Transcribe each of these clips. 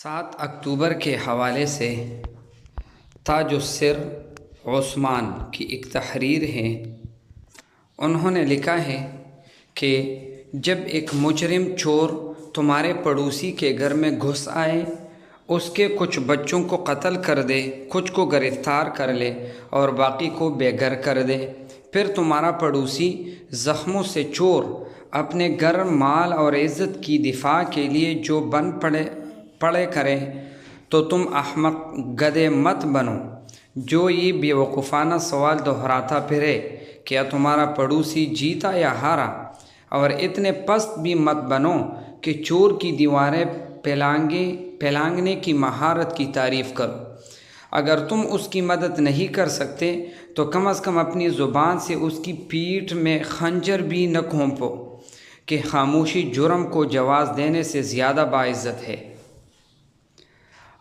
7 اکتوبر کے حوالے سے تاج السر عثمان کی ایک تحریر ہے۔ انہوں نے لکھا ہے کہ جب ایک مجرم چور تمہارے پڑوسی کے گھر میں گھس آئے، اس کے کچھ بچوں کو قتل کر دے، کچھ کو گرفتار کر لے اور باقی کو بے گھر کر دے، پھر تمہارا پڑوسی زخموں سے چور اپنے گھر، مال اور عزت کی دفاع کے لیے جو بن پڑے کرے، تو تم احمق گدھے مت بنو جو یہ بے وقوفانہ سوال دہراتا پھرے، کیا تمہارا پڑوسی جیتا یا ہارا؟ اور اتنے پست بھی مت بنو کہ چور کی دیواریں پھیلانگنے کی مہارت کی تعریف کرو۔ اگر تم اس کی مدد نہیں کر سکتے تو کم از کم اپنی زبان سے اس کی پیٹھ میں خنجر بھی نہ گھونپو، کہ خاموشی جرم کو جواز دینے سے زیادہ باعزت ہے۔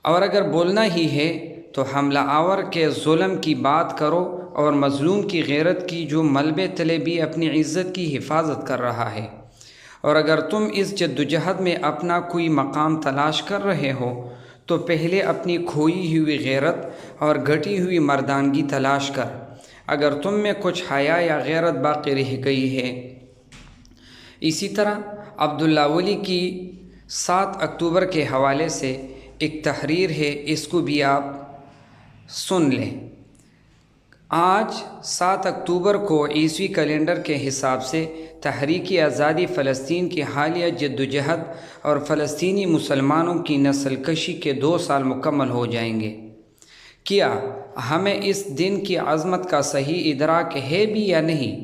اور اگر بولنا ہی ہے تو حملہ آور کے ظلم کی بات کرو اور مظلوم کی غیرت کی جو ملبے تلے بھی اپنی عزت کی حفاظت کر رہا ہے۔ اور اگر تم اس جدوجہد میں اپنا کوئی مقام تلاش کر رہے ہو تو پہلے اپنی کھوئی ہوئی غیرت اور گھٹی ہوئی مردانگی تلاش کر، اگر تم میں کچھ حیا یا غیرت باقی رہ گئی ہے۔ اسی طرح عبداللہ ولی کی 7 اکتوبر کے حوالے سے ایک تحریر ہے، اس کو بھی آپ سن لیں۔ آج 7 اکتوبر کو عیسوی کیلنڈر کے حساب سے تحریک آزادی فلسطین کی حالیہ جدوجہد اور فلسطینی مسلمانوں کی نسل کشی کے 2 سال مکمل ہو جائیں گے۔ کیا ہمیں اس دن کی عظمت کا صحیح ادراک ہے بھی یا نہیں؟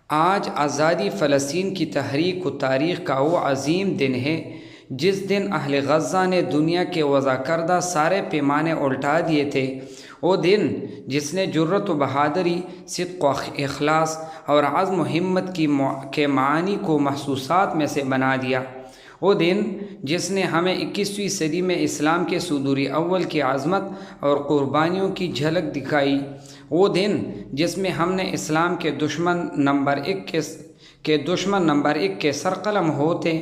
آج آزادی فلسطین کی تحریک و تاریخ کا وہ عظیم دن ہے جس دن اہل غزہ نے دنیا کے وضع کردہ سارے پیمانے الٹا دیے تھے، وہ دن جس نے جرأت و بہادری، صدق و اخلاص اور عزم و ہمت کے معانی کو محسوسات میں سے بنا دیا، وہ دن جس نے ہمیں 21ویں صدی میں اسلام کے صدور اول کی عظمت اور قربانیوں کی جھلک دکھائی، وہ دن جس میں ہم نے اسلام کے دشمن نمبر 1 کے سرقلم ہوتے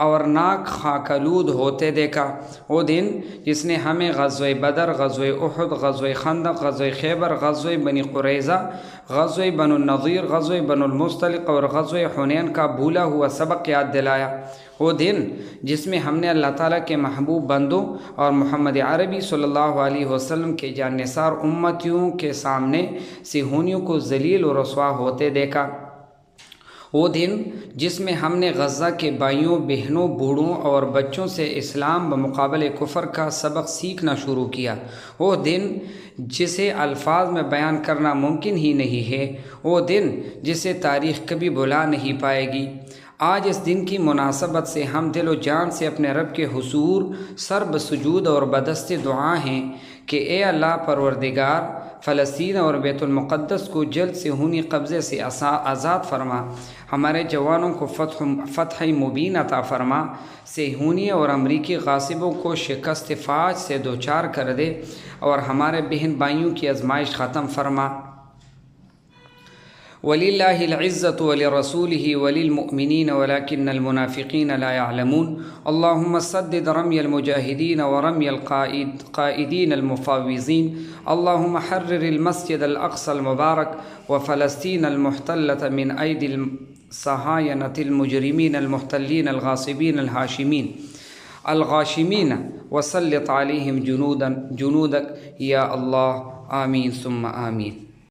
اور ناک خاکالود ہوتے دیکھا، وہ دن جس نے ہمیں غزوہ بدر، غزوہ احد، غزوہ خندق، غزوہ خیبر، غزوہ بنی قریظہ، غزوہ بنو النضیر، غزوہ بنو المصطلق اور غزوہ حنین کا بھولا ہوا سبق یاد دلایا، وہ دن جس میں ہم نے اللہ تعالیٰ کے محبوب بندوں اور محمد عربی صلی اللہ علیہ وسلم کے جانثار امتیوں کے سامنے صہیونیوں کو ذلیل و رسوا ہوتے دیکھا، وہ دن جس میں ہم نے غزہ کے بھائیوں، بہنوں، بوڑھوں اور بچوں سے اسلام بمقابلے کفر کا سبق سیکھنا شروع کیا، وہ دن جسے الفاظ میں بیان کرنا ممکن ہی نہیں ہے، وہ دن جسے تاریخ کبھی بھلا نہیں پائے گی۔ آج اس دن کی مناسبت سے ہم دل و جان سے اپنے رب کے حضور سر بسجود اور بدست دعا ہیں کہ اے اللہ پروردگار، فلسطین اور بیت المقدس کو جلد سے صہیونی قبضے سے آزاد فرما، ہمارے جوانوں کو فتح مبین عطا فرما، صہیونی اور امریکی غاصبوں کو شکست فاج سے دوچار کر دے اور ہمارے بہن بھائیوں کی آزمائش ختم فرما۔ وَلِلَّهِ الْعِزَّةُ وَلِرَسُولِهِ وَلِلْمُؤْمِنِينَ وَلَكِنَّ الْمُنَافِقِينَ لَا يَعْلَمُونَ اللهم سدد رمي المجاهدين ورمي القائدين المفاوضين اللهم حرر المسجد الأقصى المبارك وفلسطين المحتلة من أيدي الصهاينة المجرمين المحتلين الغاصبين الهاشمين الغاشمين وسلط عليهم جنودك يا الله، آمين ثم آمين۔